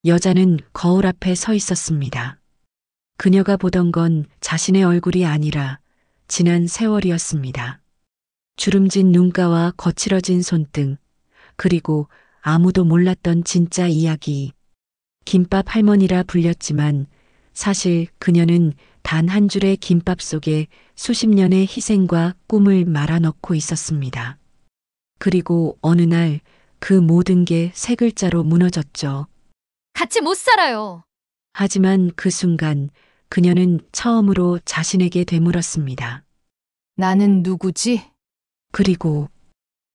여자는 거울 앞에 서 있었습니다. 그녀가 보던 건 자신의 얼굴이 아니라 지난 세월이었습니다. 주름진 눈가와 거칠어진 손등, 그리고 아무도 몰랐던 진짜 이야기. 김밥 할머니라 불렸지만 사실 그녀는 단 한 줄의 김밥 속에 수십 년의 희생과 꿈을 말아넣고 있었습니다. 그리고 어느 날 그 모든 게 세 글자로 무너졌죠. 같이 못 살아요. 하지만 그 순간 그녀는 처음으로 자신에게 되물었습니다. 나는 누구지? 그리고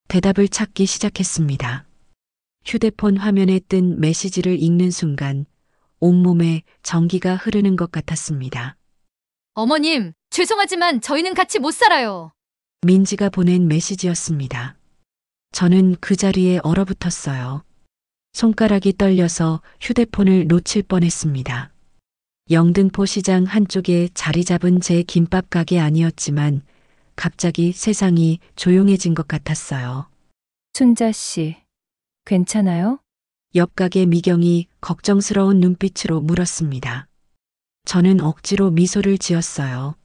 대답을 찾기 시작했습니다. 휴대폰 화면에 뜬 메시지를 읽는 순간 온몸에 전기가 흐르는 것 같았습니다. 어머님, 죄송하지만 저희는 같이 못 살아요. 민지가 보낸 메시지였습니다. 저는 그 자리에 얼어붙었어요. 손가락이 떨려서 휴대폰을 놓칠 뻔했습니다. 영등포 시장 한쪽에 자리 잡은 제 김밥 가게 아니었지만 갑자기 세상이 조용해진 것 같았어요. 순자 씨, 괜찮아요? 옆 가게 미경이 걱정스러운 눈빛으로 물었습니다. 저는 억지로 미소를 지었어요.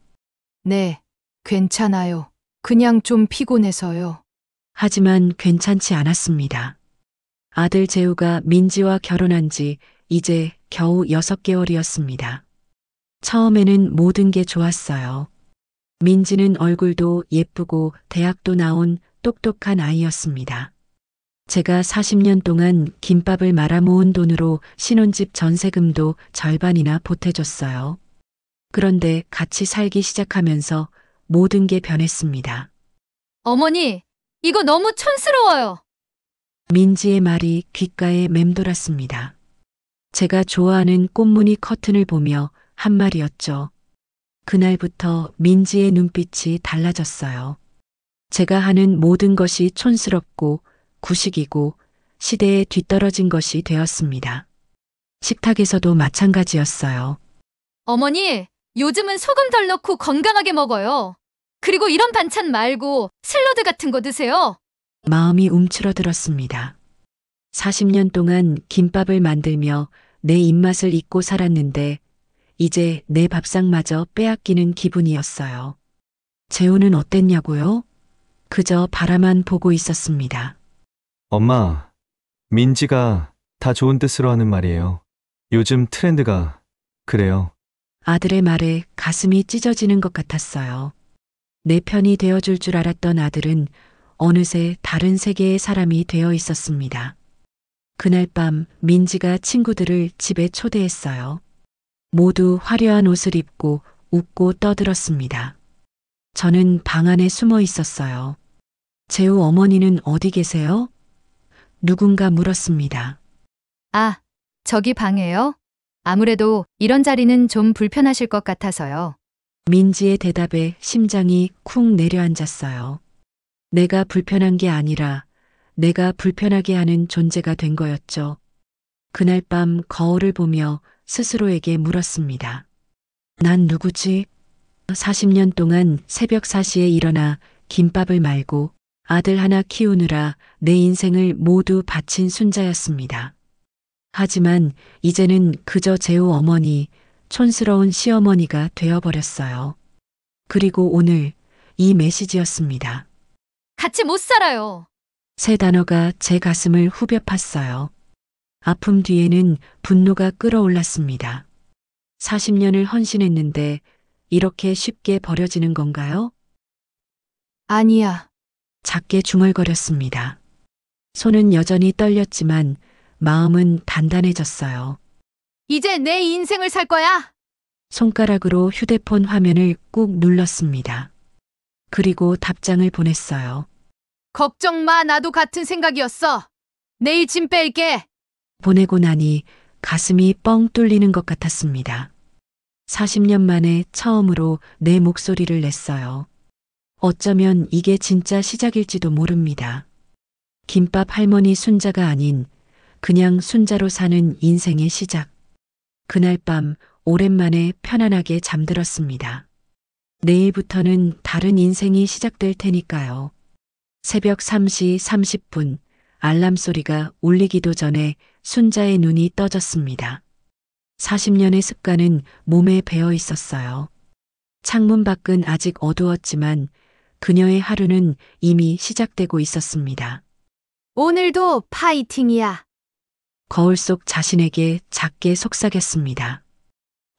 네, 괜찮아요. 그냥 좀 피곤해서요. 하지만 괜찮지 않았습니다. 아들 재우가 민지와 결혼한 지 이제 겨우 6개월이었습니다. 처음에는 모든 게 좋았어요. 민지는 얼굴도 예쁘고 대학도 나온 똑똑한 아이였습니다. 제가 40년 동안 김밥을 말아 모은 돈으로 신혼집 전세금도 절반이나 보태줬어요. 그런데 같이 살기 시작하면서 모든 게 변했습니다. 어머니, 이거 너무 촌스러워요. 민지의 말이 귓가에 맴돌았습니다. 제가 좋아하는 꽃무늬 커튼을 보며 한 말이었죠. 그날부터 민지의 눈빛이 달라졌어요. 제가 하는 모든 것이 촌스럽고 구식이고 시대에 뒤떨어진 것이 되었습니다. 식탁에서도 마찬가지였어요. 어머니, 요즘은 소금 덜 넣고 건강하게 먹어요. 그리고 이런 반찬 말고 샐러드 같은 거 드세요. 마음이 움츠러들었습니다. 40년 동안 김밥을 만들며 내 입맛을 잊고 살았는데 이제 내 밥상마저 빼앗기는 기분이었어요. 재우는 어땠냐고요? 그저 바라만 보고 있었습니다. 엄마, 민지가 다 좋은 뜻으로 하는 말이에요. 요즘 트렌드가 그래요. 아들의 말에 가슴이 찢어지는 것 같았어요. 내 편이 되어줄 줄 알았던 아들은 어느새 다른 세계의 사람이 되어 있었습니다. 그날 밤 민지가 친구들을 집에 초대했어요. 모두 화려한 옷을 입고 웃고 떠들었습니다. 저는 방 안에 숨어 있었어요. 재우 어머니는 어디 계세요? 누군가 물었습니다. 아, 저기 방에요? 아무래도 이런 자리는 좀 불편하실 것 같아서요. 민지의 대답에 심장이 쿵 내려앉았어요. 내가 불편한 게 아니라 내가 불편하게 하는 존재가 된 거였죠. 그날 밤 거울을 보며 스스로에게 물었습니다. 난 누구지? 40년 동안 새벽 4시에 일어나 김밥을 말고 아들 하나 키우느라 내 인생을 모두 바친 순자였습니다. 하지만 이제는 그저 재우 어머니, 촌스러운 시어머니가 되어버렸어요. 그리고 오늘 이 메시지였습니다. 같이 못 살아요. 세 단어가 제 가슴을 후벼 팠어요. 아픔 뒤에는 분노가 끓어올랐습니다. 40년을 헌신했는데 이렇게 쉽게 버려지는 건가요? 아니야. 작게 중얼거렸습니다. 손은 여전히 떨렸지만 마음은 단단해졌어요. 이제 내 인생을 살 거야. 손가락으로 휴대폰 화면을 꾹 눌렀습니다. 그리고 답장을 보냈어요. 걱정 마, 나도 같은 생각이었어. 내일 짐 뺄게. 보내고 나니 가슴이 뻥 뚫리는 것 같았습니다. 40년 만에 처음으로 내 목소리를 냈어요. 어쩌면 이게 진짜 시작일지도 모릅니다. 김밥 할머니 순자가 아닌 그냥 순자로 사는 인생의 시작. 그날 밤 오랜만에 편안하게 잠들었습니다. 내일부터는 다른 인생이 시작될 테니까요. 새벽 3시 30분 알람 소리가 울리기도 전에 순자의 눈이 떠졌습니다. 40년의 습관은 몸에 배어 있었어요. 창문 밖은 아직 어두웠지만 그녀의 하루는 이미 시작되고 있었습니다. 오늘도 파이팅이야. 거울 속 자신에게 작게 속삭였습니다.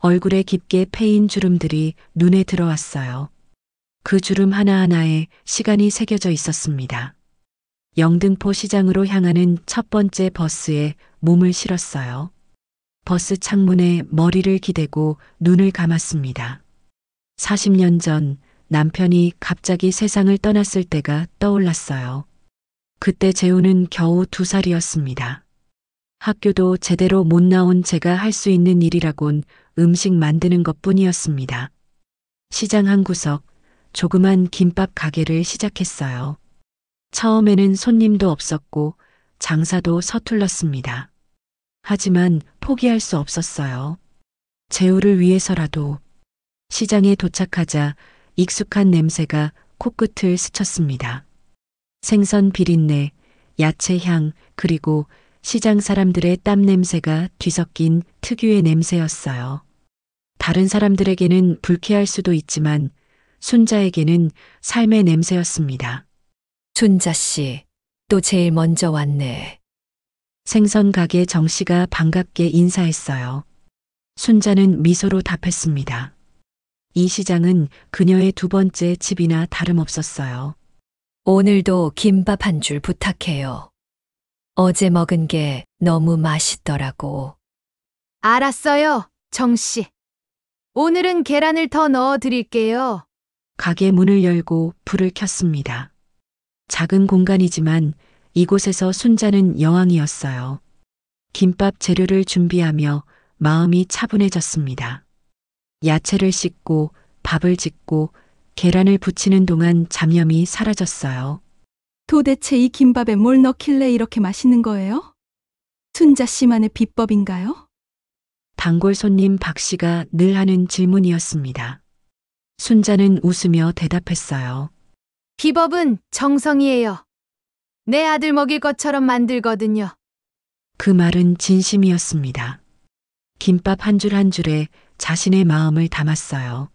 얼굴에 깊게 패인 주름들이 눈에 들어왔어요. 그 주름 하나하나에 시간이 새겨져 있었습니다. 영등포 시장으로 향하는 첫 번째 버스에 몸을 실었어요. 버스 창문에 머리를 기대고 눈을 감았습니다. 40년 전 남편이 갑자기 세상을 떠났을 때가 떠올랐어요. 그때 재우는 겨우 2살이었습니다. 학교도 제대로 못 나온 제가 할 수 있는 일이라곤 음식 만드는 것뿐이었습니다. 시장 한 구석, 조그만 김밥 가게를 시작했어요. 처음에는 손님도 없었고 장사도 서툴렀습니다. 하지만 포기할 수 없었어요. 재우를 위해서라도. 시장에 도착하자 익숙한 냄새가 코끝을 스쳤습니다. 생선 비린내, 야채 향, 그리고 시장 사람들의 땀 냄새가 뒤섞인 특유의 냄새였어요. 다른 사람들에게는 불쾌할 수도 있지만 순자에게는 삶의 냄새였습니다. 순자 씨, 또 제일 먼저 왔네. 생선 가게 정 씨가 반갑게 인사했어요. 순자는 미소로 답했습니다. 이 시장은 그녀의 두 번째 집이나 다름없었어요. 오늘도 김밥 한 줄 부탁해요. 어제 먹은 게 너무 맛있더라고. 알았어요, 정씨. 오늘은 계란을 더 넣어 드릴게요. 가게 문을 열고 불을 켰습니다. 작은 공간이지만 이곳에서 순자는 여왕이었어요. 김밥 재료를 준비하며 마음이 차분해졌습니다. 야채를 씻고 밥을 짓고 계란을 부치는 동안 잡념이 사라졌어요. 도대체 이 김밥에 뭘 넣길래 이렇게 맛있는 거예요? 순자 씨만의 비법인가요? 단골 손님 박 씨가 늘 하는 질문이었습니다. 순자는 웃으며 대답했어요. 비법은 정성이에요. 내 아들 먹일 것처럼 만들거든요. 그 말은 진심이었습니다. 김밥 한 줄 한 줄에 자신의 마음을 담았어요.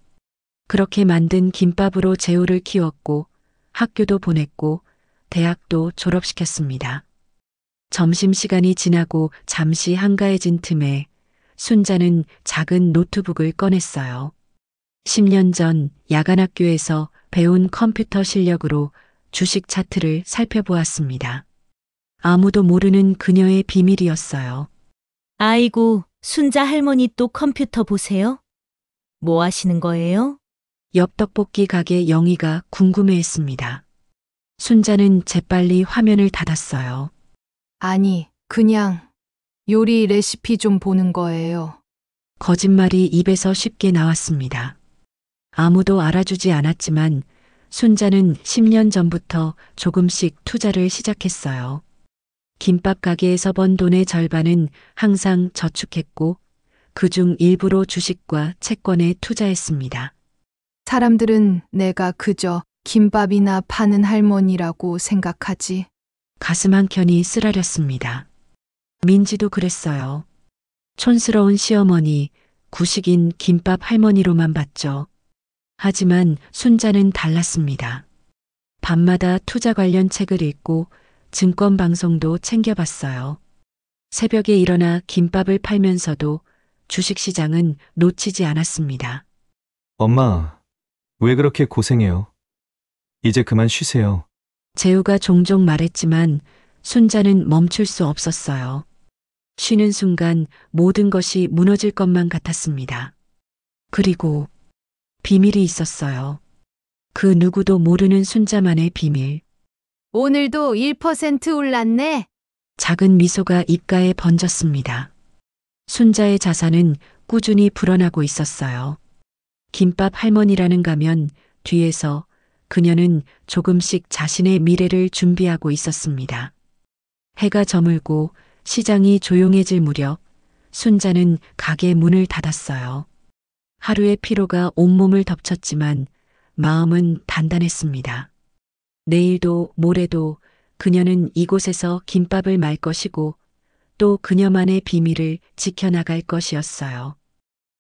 그렇게 만든 김밥으로 재우를 키웠고 학교도 보냈고 대학도 졸업시켰습니다. 점심시간이 지나고 잠시 한가해진 틈에 순자는 작은 노트북을 꺼냈어요. 10년 전 야간학교에서 배운 컴퓨터 실력으로 주식 차트를 살펴보았습니다. 아무도 모르는 그녀의 비밀이었어요. 아이고, 순자 할머니 또 컴퓨터 보세요? 뭐 하시는 거예요? 옆 떡볶이 가게 영희가 궁금해했습니다. 순자는 재빨리 화면을 닫았어요. 아니, 그냥 요리 레시피 좀 보는 거예요. 거짓말이 입에서 쉽게 나왔습니다. 아무도 알아주지 않았지만 순자는 10년 전부터 조금씩 투자를 시작했어요. 김밥 가게에서 번 돈의 절반은 항상 저축했고 그중 일부로 주식과 채권에 투자했습니다. 사람들은 내가 그저 김밥이나 파는 할머니라고 생각하지. 가슴 한켠이 쓰라렸습니다. 민지도 그랬어요. 촌스러운 시어머니, 구식인 김밥 할머니로만 봤죠. 하지만 순자는 달랐습니다. 밤마다 투자 관련 책을 읽고 증권 방송도 챙겨봤어요. 새벽에 일어나 김밥을 팔면서도 주식시장은 놓치지 않았습니다. 엄마, 왜 그렇게 고생해요? 이제 그만 쉬세요. 재우가 종종 말했지만 순자는 멈출 수 없었어요. 쉬는 순간 모든 것이 무너질 것만 같았습니다. 그리고 비밀이 있었어요. 그 누구도 모르는 순자만의 비밀. 오늘도 1% 올랐네. 작은 미소가 입가에 번졌습니다. 순자의 자산은 꾸준히 불어나고 있었어요. 김밥 할머니라는 가면 뒤에서 그녀는 조금씩 자신의 미래를 준비하고 있었습니다. 해가 저물고 시장이 조용해질 무렵 순자는 가게 문을 닫았어요. 하루의 피로가 온몸을 덮쳤지만 마음은 단단했습니다. 내일도 모레도 그녀는 이곳에서 김밥을 말 것이고 또 그녀만의 비밀을 지켜나갈 것이었어요.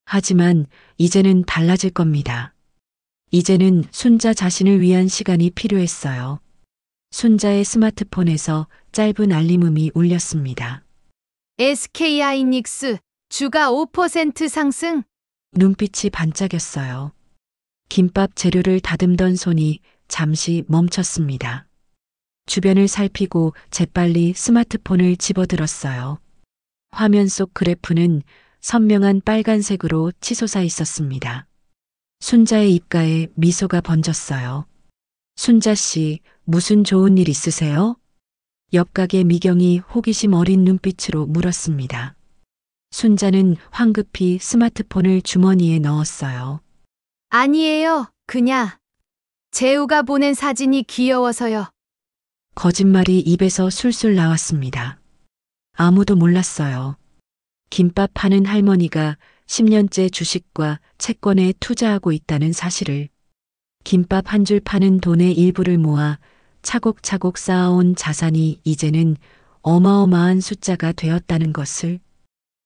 하지만 이제는 달라질 겁니다. 이제는 순자 자신을 위한 시간이 필요했어요. 순자의 스마트폰에서 짧은 알림음이 울렸습니다. SK하이닉스 주가 5% 상승. 눈빛이 반짝였어요. 김밥 재료를 다듬던 손이 잠시 멈췄습니다. 주변을 살피고 재빨리 스마트폰을 집어들었어요. 화면 속 그래프는 선명한 빨간색으로 치솟아 있었습니다. 순자의 입가에 미소가 번졌어요. 순자 씨, 무슨 좋은 일 있으세요? 옆 가게 미경이 호기심 어린 눈빛으로 물었습니다. 순자는 황급히 스마트폰을 주머니에 넣었어요. 아니에요. 그냥 재우가 보낸 사진이 귀여워서요. 거짓말이 입에서 술술 나왔습니다. 아무도 몰랐어요. 김밥 파는 할머니가 10년째 주식과 채권에 투자하고 있다는 사실을, 김밥 한 줄 파는 돈의 일부를 모아 차곡차곡 쌓아온 자산이 이제는 어마어마한 숫자가 되었다는 것을.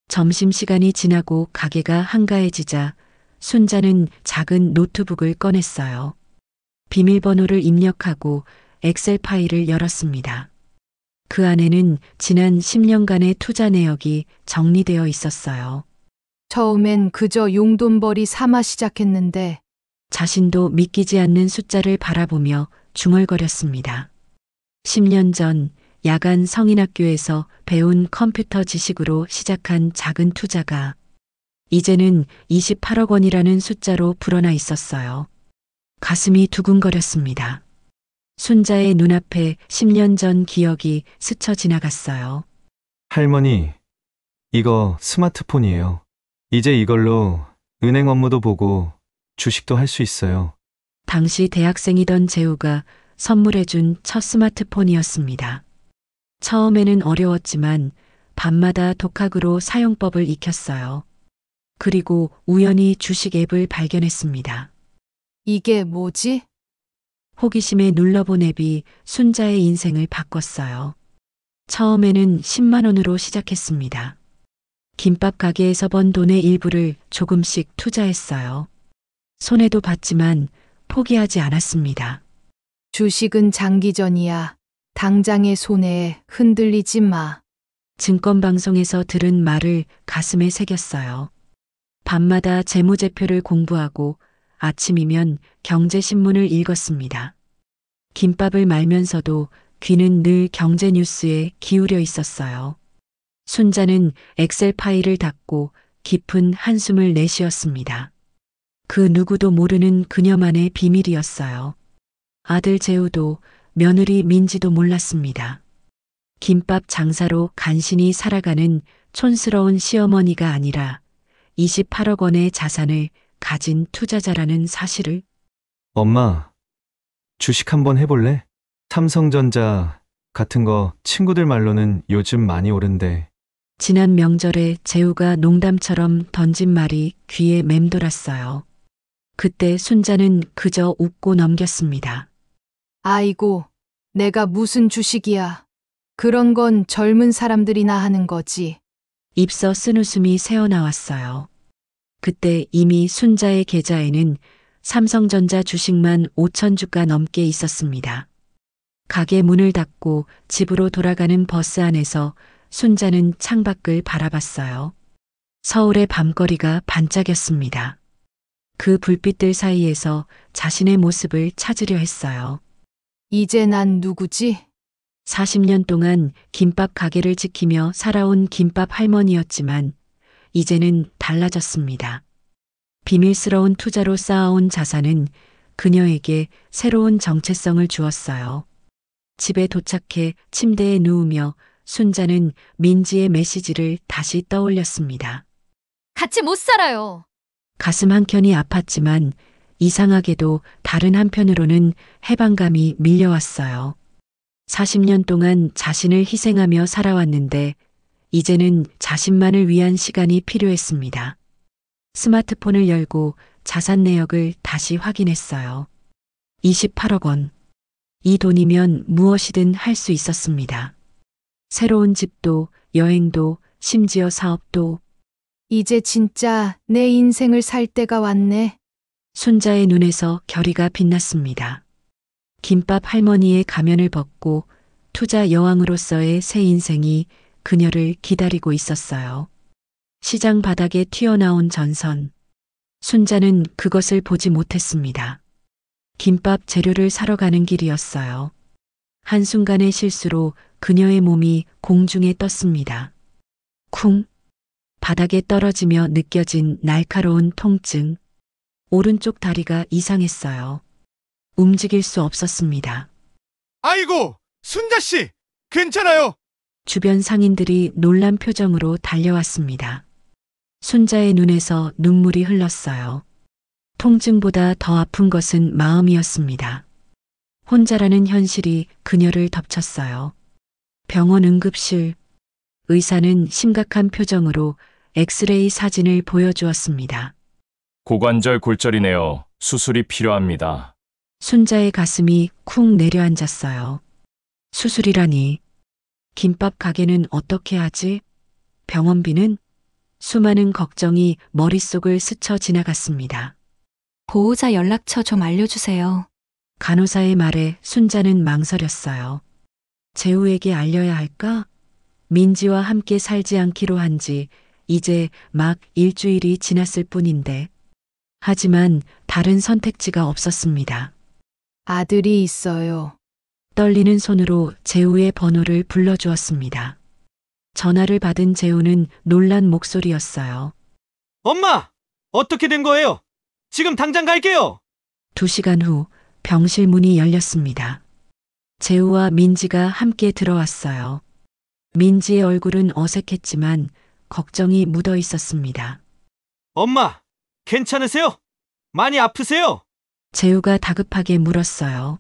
점심시간이 지나고 가게가 한가해지자 순자는 작은 노트북을 꺼냈어요. 비밀번호를 입력하고 엑셀 파일을 열었습니다. 그 안에는 지난 10년간의 투자 내역이 정리되어 있었어요. 처음엔 그저 용돈벌이 삼아 시작했는데 자신도 믿기지 않는 숫자를 바라보며 중얼거렸습니다. 10년 전 야간 성인학교에서 배운 컴퓨터 지식으로 시작한 작은 투자가 이제는 28억 원이라는 숫자로 불어나 있었어요. 가슴이 두근거렸습니다. 순자의 눈앞에 10년 전 기억이 스쳐 지나갔어요. 할머니, 이거 스마트폰이에요. 이제 이걸로 은행 업무도 보고 주식도 할 수 있어요. 당시 대학생이던 재우가 선물해준 첫 스마트폰이었습니다. 처음에는 어려웠지만 밤마다 독학으로 사용법을 익혔어요. 그리고 우연히 주식 앱을 발견했습니다. 이게 뭐지? 호기심에 눌러본 앱이 순자의 인생을 바꿨어요. 처음에는 10만 원으로 시작했습니다. 김밥 가게에서 번 돈의 일부를 조금씩 투자했어요. 손해도 봤지만 포기하지 않았습니다. 주식은 장기전이야. 당장의 손해에 흔들리지 마. 증권방송에서 들은 말을 가슴에 새겼어요. 밤마다 재무제표를 공부하고 아침이면 경제신문을 읽었습니다. 김밥을 말면서도 귀는 늘 경제 뉴스에 기울여 있었어요. 순자는 엑셀 파일을 닫고 깊은 한숨을 내쉬었습니다. 그 누구도 모르는 그녀만의 비밀이었어요. 아들 재우도 며느리 민지도 몰랐습니다. 김밥 장사로 간신히 살아가는 촌스러운 시어머니가 아니라 28억 원의 자산을 가진 투자자라는 사실을. 엄마, 주식 한번 해볼래? 삼성전자 같은 거 친구들 말로는 요즘 많이 오른대. 지난 명절에 재우가 농담처럼 던진 말이 귀에 맴돌았어요. 그때 순자는 그저 웃고 넘겼습니다. 아이고, 내가 무슨 주식이야. 그런 건 젊은 사람들이나 하는 거지. 입서 쓴웃음이 새어나왔어요. 그때 이미 순자의 계좌에는 삼성전자 주식만 5천 주가 넘게 있었습니다. 가게 문을 닫고 집으로 돌아가는 버스 안에서 순자는 창밖을 바라봤어요. 서울의 밤거리가 반짝였습니다. 그 불빛들 사이에서 자신의 모습을 찾으려 했어요. 이제 난 누구지? 40년 동안 김밥 가게를 지키며 살아온 김밥 할머니였지만 이제는 달라졌습니다. 비밀스러운 투자로 쌓아온 자산은 그녀에게 새로운 정체성을 주었어요. 집에 도착해 침대에 누우며 순자는 민지의 메시지를 다시 떠올렸습니다. 같이 못 살아요. 가슴 한켠이 아팠지만 이상하게도 다른 한편으로는 해방감이 밀려왔어요. 40년 동안 자신을 희생하며 살아왔는데 이제는 자신만을 위한 시간이 필요했습니다. 스마트폰을 열고 자산 내역을 다시 확인했어요. 28억 원. 이 돈이면 무엇이든 할 수 있었습니다. 새로운 집도 여행도, 심지어 사업도. 이제 진짜 내 인생을 살 때가 왔네. 순자의 눈에서 결의가 빛났습니다. 김밥 할머니의 가면을 벗고 투자 여왕으로서의 새 인생이 그녀를 기다리고 있었어요. 시장 바닥에 튀어나온 전선. 순자는 그것을 보지 못했습니다. 김밥 재료를 사러 가는 길이었어요. 한순간의 실수로 그녀의 몸이 공중에 떴습니다. 쿵! 바닥에 떨어지며 느껴진 날카로운 통증. 오른쪽 다리가 이상했어요. 움직일 수 없었습니다. 아이고, 순자씨! 괜찮아요! 주변 상인들이 놀란 표정으로 달려왔습니다. 순자의 눈에서 눈물이 흘렀어요. 통증보다 더 아픈 것은 마음이었습니다. 혼자라는 현실이 그녀를 덮쳤어요. 병원 응급실. 의사는 심각한 표정으로 엑스레이 사진을 보여주었습니다. 고관절 골절이네요. 수술이 필요합니다. 순자의 가슴이 쿵 내려앉았어요. 수술이라니. 김밥 가게는 어떻게 하지? 병원비는? 수많은 걱정이 머릿속을 스쳐 지나갔습니다. 보호자 연락처 좀 알려주세요. 간호사의 말에 순자는 망설였어요. 재우에게 알려야 할까? 민지와 함께 살지 않기로 한 지 이제 막 일주일이 지났을 뿐인데. 하지만 다른 선택지가 없었습니다. 아들이 있어요. 떨리는 손으로 재우의 번호를 불러주었습니다. 전화를 받은 재우는 놀란 목소리였어요. 엄마! 어떻게 된 거예요? 지금 당장 갈게요! 2시간 후 병실 문이 열렸습니다. 재우와 민지가 함께 들어왔어요. 민지의 얼굴은 어색했지만 걱정이 묻어 있었습니다. 엄마! 괜찮으세요? 많이 아프세요? 재우가 다급하게 물었어요.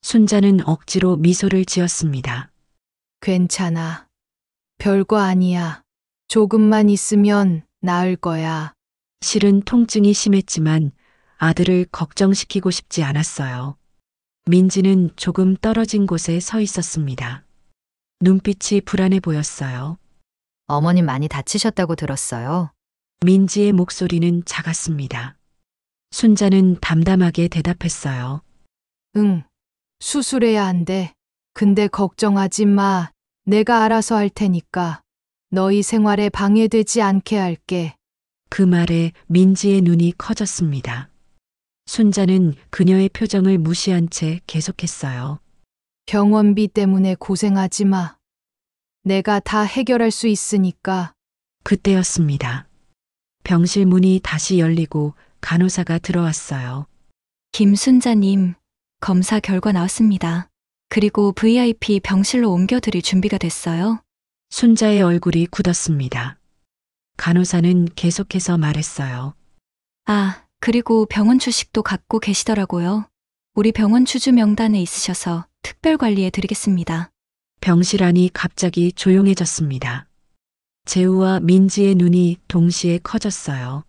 순자는 억지로 미소를 지었습니다. 괜찮아. 별거 아니야. 조금만 있으면 나을 거야. 실은 통증이 심했지만 아들을 걱정시키고 싶지 않았어요. 민지는 조금 떨어진 곳에 서 있었습니다. 눈빛이 불안해 보였어요. 어머님 많이 다치셨다고 들었어요. 민지의 목소리는 작았습니다. 순자는 담담하게 대답했어요. 응. 수술해야 한대. 근데 걱정하지 마. 내가 알아서 할 테니까. 너희 생활에 방해되지 않게 할게. 그 말에 민지의 눈이 커졌습니다. 순자는 그녀의 표정을 무시한 채 계속했어요. 병원비 때문에 고생하지 마. 내가 다 해결할 수 있으니까. 그때였습니다. 병실 문이 다시 열리고 간호사가 들어왔어요. 김순자님, 검사 결과 나왔습니다. 그리고 VIP 병실로 옮겨드릴 준비가 됐어요. 순자의 얼굴이 굳었습니다. 간호사는 계속해서 말했어요. 아, 그리고 병원 주식도 갖고 계시더라고요. 우리 병원 주주 명단에 있으셔서 특별 관리해 드리겠습니다. 병실 안이 갑자기 조용해졌습니다. 재우와 민지의 눈이 동시에 커졌어요.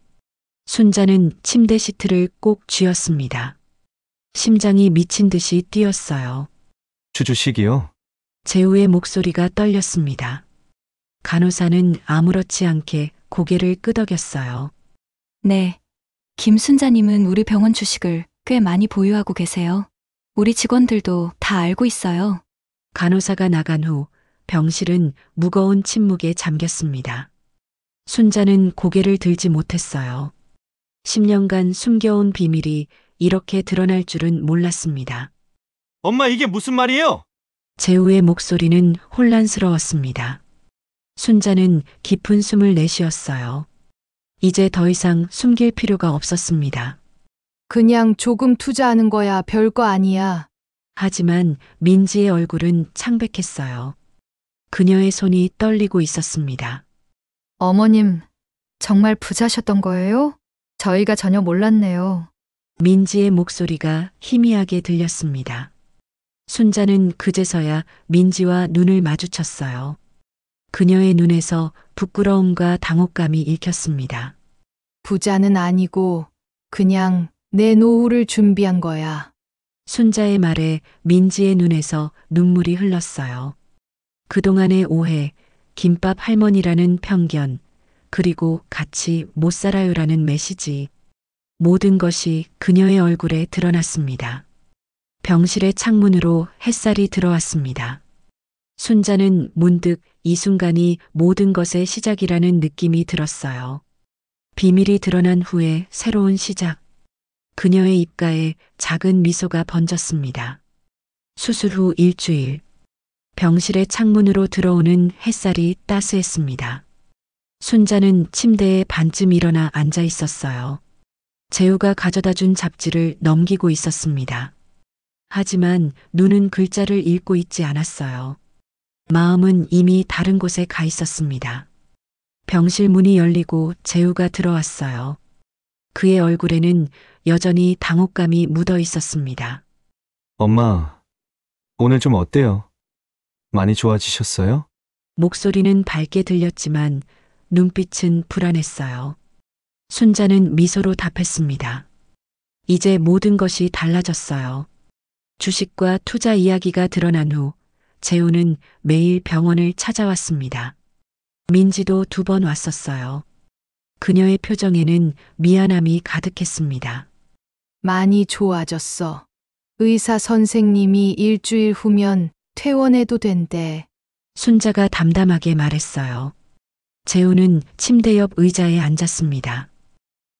순자는 침대 시트를 꼭 쥐었습니다. 심장이 미친 듯이 뛰었어요. 주주식이요? 재우의 목소리가 떨렸습니다. 간호사는 아무렇지 않게 고개를 끄덕였어요. 네. 김순자님은 우리 병원 주식을 꽤 많이 보유하고 계세요. 우리 직원들도 다 알고 있어요. 간호사가 나간 후 병실은 무거운 침묵에 잠겼습니다. 순자는 고개를 들지 못했어요. 10년간 숨겨온 비밀이 이렇게 드러날 줄은 몰랐습니다. 엄마, 이게 무슨 말이에요? 재우의 목소리는 혼란스러웠습니다. 순자는 깊은 숨을 내쉬었어요. 이제 더 이상 숨길 필요가 없었습니다. 그냥 조금 투자하는 거야. 별거 아니야. 하지만 민지의 얼굴은 창백했어요. 그녀의 손이 떨리고 있었습니다. 어머님, 정말 부자셨던 거예요? 저희가 전혀 몰랐네요. 민지의 목소리가 희미하게 들렸습니다. 순자는 그제서야 민지와 눈을 마주쳤어요. 그녀의 눈에서 부끄러움과 당혹감이 읽혔습니다. 부자는 아니고 그냥 내 노후를 준비한 거야. 순자의 말에 민지의 눈에서 눈물이 흘렀어요. 그동안의 오해, 김밥 할머니라는 편견, 그리고 같이 못 살아요라는 메시지. 모든 것이 그녀의 얼굴에 드러났습니다. 병실의 창문으로 햇살이 들어왔습니다. 순자는 문득 이 순간이 모든 것의 시작이라는 느낌이 들었어요. 비밀이 드러난 후에 새로운 시작. 그녀의 입가에 작은 미소가 번졌습니다. 수술 후 일주일. 병실의 창문으로 들어오는 햇살이 따스했습니다. 순자는 침대에 반쯤 일어나 앉아 있었어요. 재우가 가져다 준 잡지를 넘기고 있었습니다. 하지만 눈은 글자를 읽고 있지 않았어요. 마음은 이미 다른 곳에 가 있었습니다. 병실 문이 열리고 재우가 들어왔어요. 그의 얼굴에는 여전히 당혹감이 묻어 있었습니다. 엄마, 오늘 좀 어때요? 많이 좋아지셨어요? 목소리는 밝게 들렸지만 눈빛은 불안했어요. 순자는 미소로 답했습니다. 이제 모든 것이 달라졌어요. 주식과 투자 이야기가 드러난 후 재우는 매일 병원을 찾아왔습니다. 민지도 2번 왔었어요. 그녀의 표정에는 미안함이 가득했습니다. 많이 좋아졌어. 의사 선생님이 일주일 후면 퇴원해도 된대. 순자가 담담하게 말했어요. 재우는 침대 옆 의자에 앉았습니다.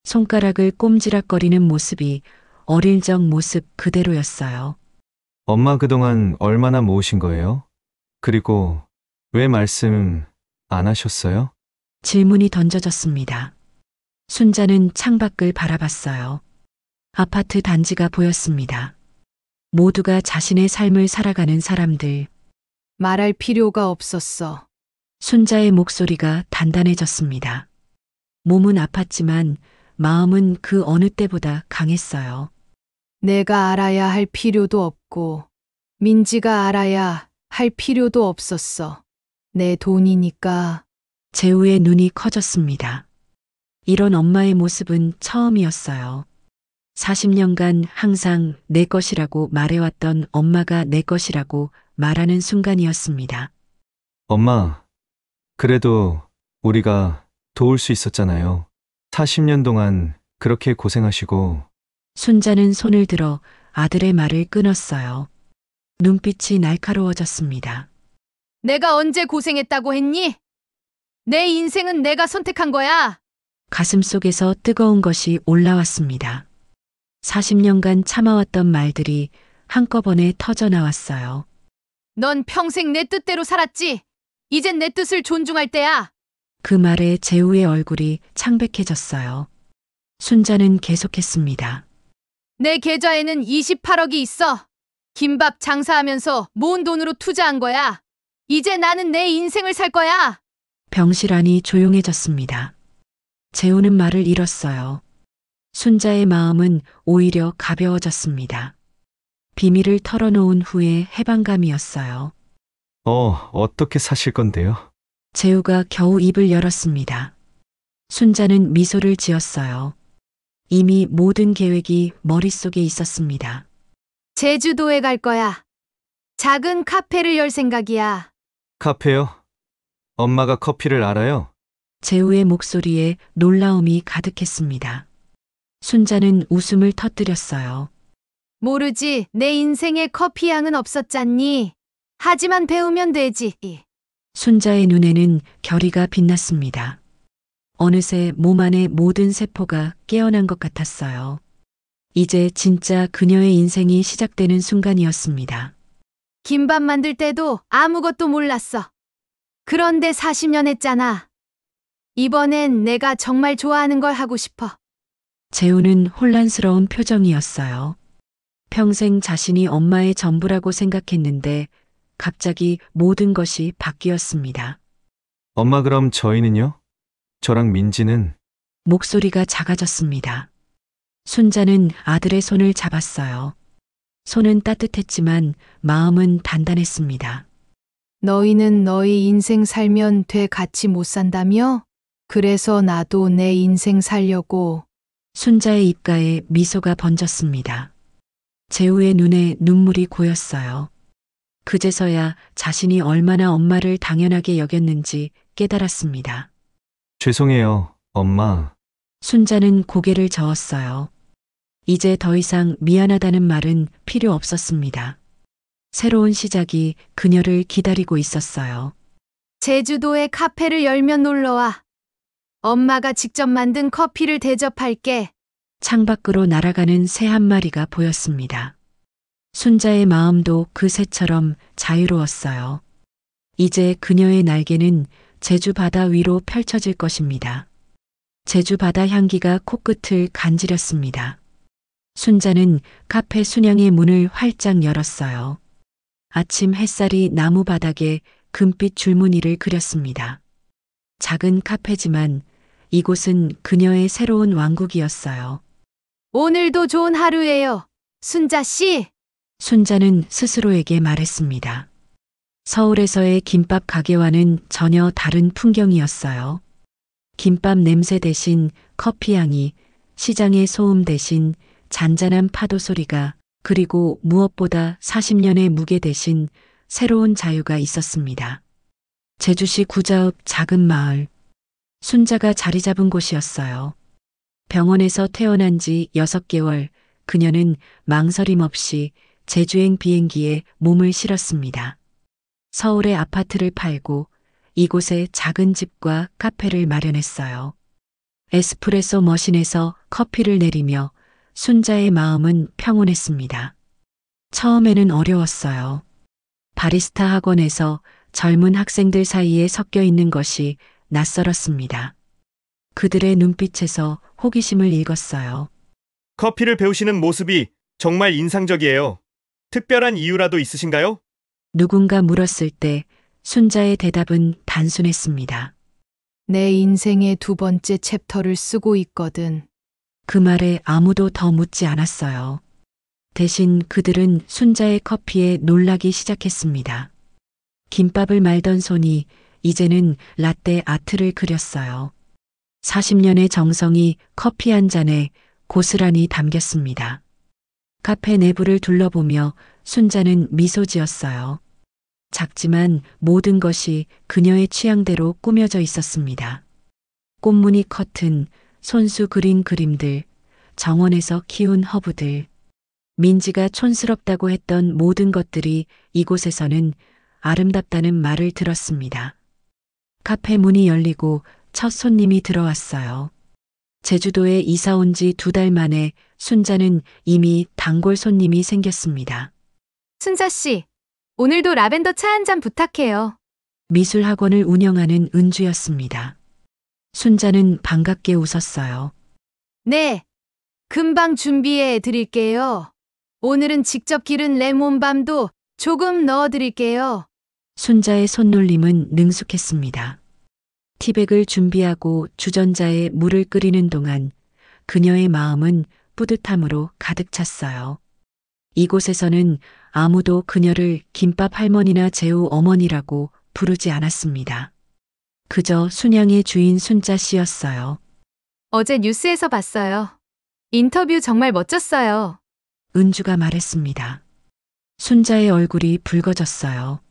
손가락을 꼼지락거리는 모습이 어릴 적 모습 그대로였어요. 엄마 그동안 얼마나 모으신 거예요? 그리고 왜 말씀 안 하셨어요? 질문이 던져졌습니다. 순자는 창밖을 바라봤어요. 아파트 단지가 보였습니다. 모두가 자신의 삶을 살아가는 사람들. 말할 필요가 없었어. 순자의 목소리가 단단해졌습니다. 몸은 아팠지만 마음은 그 어느 때보다 강했어요. 내가 알아야 할 필요도 없고, 민지가 알아야 할 필요도 없었어. 내 돈이니까. 재우의 눈이 커졌습니다. 이런 엄마의 모습은 처음이었어요. 40년간 항상 내 것이라고 말해왔던 엄마가 내 것이라고 말하는 순간이었습니다. 엄마, 그래도 우리가 도울 수 있었잖아요. 40년 동안 그렇게 고생하시고. 순자는 손을 들어 아들의 말을 끊었어요. 눈빛이 날카로워졌습니다. 내가 언제 고생했다고 했니? 내 인생은 내가 선택한 거야. 가슴 속에서 뜨거운 것이 올라왔습니다. 40년간 참아왔던 말들이 한꺼번에 터져나왔어요. 넌 평생 내 뜻대로 살았지. 이젠 내 뜻을 존중할 때야. 그 말에 재우의 얼굴이 창백해졌어요. 순자는 계속했습니다. 내 계좌에는 28억이 있어. 김밥 장사하면서 모은 돈으로 투자한 거야. 이제 나는 내 인생을 살 거야. 병실 안이 조용해졌습니다. 재우는 말을 잃었어요. 순자의 마음은 오히려 가벼워졌습니다. 비밀을 털어놓은 후에 해방감이었어요. 어떻게 사실 건데요? 재우가 겨우 입을 열었습니다. 순자는 미소를 지었어요. 이미 모든 계획이 머릿속에 있었습니다. 제주도에 갈 거야. 작은 카페를 열 생각이야. 카페요? 엄마가 커피를 알아요? 재우의 목소리에 놀라움이 가득했습니다. 순자는 웃음을 터뜨렸어요. 모르지. 내 인생에 커피 향은 없었잖니. 하지만 배우면 되지. 순자의 눈에는 결의가 빛났습니다. 어느새 몸 안의 모든 세포가 깨어난 것 같았어요. 이제 진짜 그녀의 인생이 시작되는 순간이었습니다. 김밥 만들 때도 아무것도 몰랐어. 그런데 40년 했잖아. 이번엔 내가 정말 좋아하는 걸 하고 싶어. 재우는 혼란스러운 표정이었어요. 평생 자신이 엄마의 전부라고 생각했는데 갑자기 모든 것이 바뀌었습니다. 엄마 그럼 저희는요? 저랑 민지는? 목소리가 작아졌습니다. 순자는 아들의 손을 잡았어요. 손은 따뜻했지만 마음은 단단했습니다. 너희는 너희 인생 살면 돼 같이 못 산다며? 그래서 나도 내 인생 살려고. 순자의 입가에 미소가 번졌습니다. 재우의 눈에 눈물이 고였어요. 그제서야 자신이 얼마나 엄마를 당연하게 여겼는지 깨달았습니다. 죄송해요, 엄마. 순자는 고개를 저었어요. 이제 더 이상 미안하다는 말은 필요 없었습니다. 새로운 시작이 그녀를 기다리고 있었어요. 제주도에 카페를 열면 놀러와. 엄마가 직접 만든 커피를 대접할게. 창밖으로 날아가는 새 한 마리가 보였습니다. 순자의 마음도 그 새처럼 자유로웠어요. 이제 그녀의 날개는 제주 바다 위로 펼쳐질 것입니다. 제주 바다 향기가 코끝을 간지렸습니다. 순자는 카페 순양의 문을 활짝 열었어요. 아침 햇살이 나무 바닥에 금빛 줄무늬를 그렸습니다. 작은 카페지만 이곳은 그녀의 새로운 왕국이었어요. 오늘도 좋은 하루예요. 순자 씨. 순자는 스스로에게 말했습니다. 서울에서의 김밥 가게와는 전혀 다른 풍경이었어요. 김밥 냄새 대신 커피 향이, 시장의 소음 대신 잔잔한 파도 소리가, 그리고 무엇보다 40년의 무게 대신 새로운 자유가 있었습니다. 제주시 구자읍 작은 마을. 순자가 자리 잡은 곳이었어요. 병원에서 퇴원한 지 6개월, 그녀는 망설임 없이 제주행 비행기에 몸을 실었습니다. 서울의 아파트를 팔고 이곳에 작은 집과 카페를 마련했어요. 에스프레소 머신에서 커피를 내리며 순자의 마음은 평온했습니다. 처음에는 어려웠어요. 바리스타 학원에서 젊은 학생들 사이에 섞여 있는 것이 낯설었습니다. 그들의 눈빛에서 호기심을 읽었어요. 커피를 배우시는 모습이 정말 인상적이에요. 특별한 이유라도 있으신가요? 누군가 물었을 때 순자의 대답은 단순했습니다. 내 인생의 2번째 챕터를 쓰고 있거든. 그 말에 아무도 더 묻지 않았어요. 대신 그들은 순자의 커피에 놀라기 시작했습니다. 김밥을 말던 손이 이제는 라떼 아트를 그렸어요. 40년의 정성이 커피 한 잔에 고스란히 담겼습니다. 카페 내부를 둘러보며 순자는 미소 지었어요. 작지만 모든 것이 그녀의 취향대로 꾸며져 있었습니다. 꽃무늬 커튼, 손수 그린 그림들, 정원에서 키운 허브들, 민지가 촌스럽다고 했던 모든 것들이 이곳에서는 아름답다는 말을 들었습니다. 카페 문이 열리고 첫 손님이 들어왔어요. 제주도에 이사 온 지 2달 만에 순자는 이미 단골 손님이 생겼습니다. 순자 씨, 오늘도 라벤더 차 한 잔 부탁해요. 미술학원을 운영하는 은주였습니다. 순자는 반갑게 웃었어요. 네, 금방 준비해 드릴게요. 오늘은 직접 기른 레몬밤도 조금 넣어 드릴게요. 순자의 손놀림은 능숙했습니다. 티백을 준비하고 주전자에 물을 끓이는 동안 그녀의 마음은 뿌듯함으로 가득 찼어요. 이곳에서는 아무도 그녀를 김밥 할머니나 제우 어머니라고 부르지 않았습니다. 그저 순양의 주인 순자 씨였어요. 어제 뉴스에서 봤어요. 인터뷰 정말 멋졌어요. 은주가 말했습니다. 순자의 얼굴이 붉어졌어요.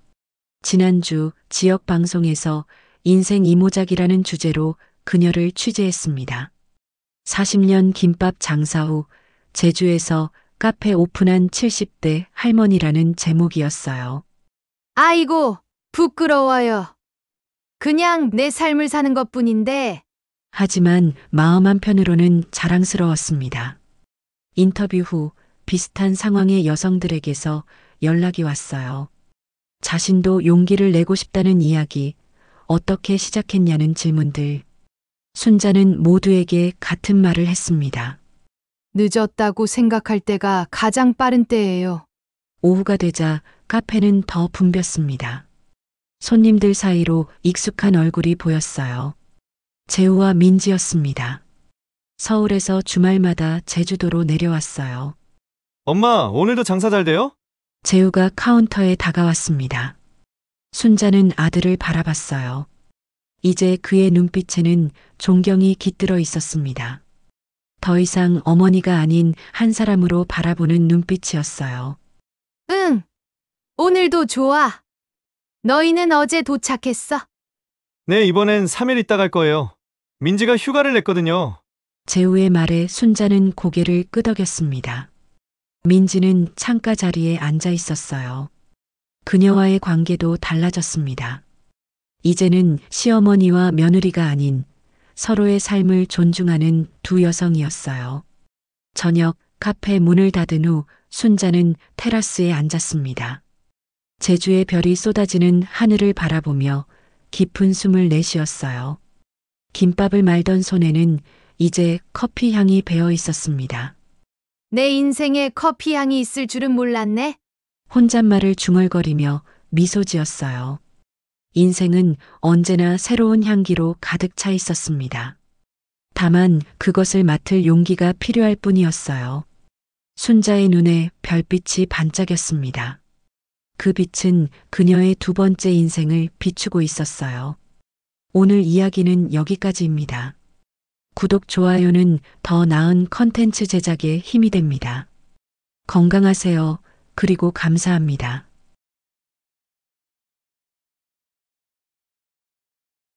지난주 지역 방송에서 인생 이모작이라는 주제로 그녀를 취재했습니다. 40년 김밥 장사 후 제주에서 카페 오픈한 70대 할머니라는 제목이었어요. 아이고, 부끄러워요. 그냥 내 삶을 사는 것뿐인데. 하지만 마음 한편으로는 자랑스러웠습니다. 인터뷰 후 비슷한 상황의 여성들에게서 연락이 왔어요. 자신도 용기를 내고 싶다는 이야기, 어떻게 시작했냐는 질문들. 순자는 모두에게 같은 말을 했습니다. 늦었다고 생각할 때가 가장 빠른 때예요. 오후가 되자 카페는 더 붐볐습니다. 손님들 사이로 익숙한 얼굴이 보였어요. 재우와 민지였습니다. 서울에서 주말마다 제주도로 내려왔어요. 엄마, 오늘도 장사 잘 돼요? 재우가 카운터에 다가왔습니다. 순자는 아들을 바라봤어요. 이제 그의 눈빛에는 존경이 깃들어 있었습니다. 더 이상 어머니가 아닌 한 사람으로 바라보는 눈빛이었어요. 응, 오늘도 좋아. 너희는 어제 도착했어? 네, 이번엔 3일 있다 갈 거예요. 민지가 휴가를 냈거든요. 재우의 말에 순자는 고개를 끄덕였습니다. 민지는 창가 자리에 앉아 있었어요. 그녀와의 관계도 달라졌습니다. 이제는 시어머니와 며느리가 아닌 서로의 삶을 존중하는 두 여성이었어요. 저녁 카페 문을 닫은 후 순자는 테라스에 앉았습니다. 제주의 별이 쏟아지는 하늘을 바라보며 깊은 숨을 내쉬었어요. 김밥을 말던 손에는 이제 커피 향이 배어 있었습니다. 내 인생에 커피 향이 있을 줄은 몰랐네. 혼잣말을 중얼거리며 미소 지었어요. 인생은 언제나 새로운 향기로 가득 차 있었습니다. 다만 그것을 맡을 용기가 필요할 뿐이었어요. 순자의 눈에 별빛이 반짝였습니다. 그 빛은 그녀의 두 번째 인생을 비추고 있었어요. 오늘 이야기는 여기까지입니다. 구독, 좋아요는 더 나은 컨텐츠 제작에 힘이 됩니다. 건강하세요. 그리고 감사합니다.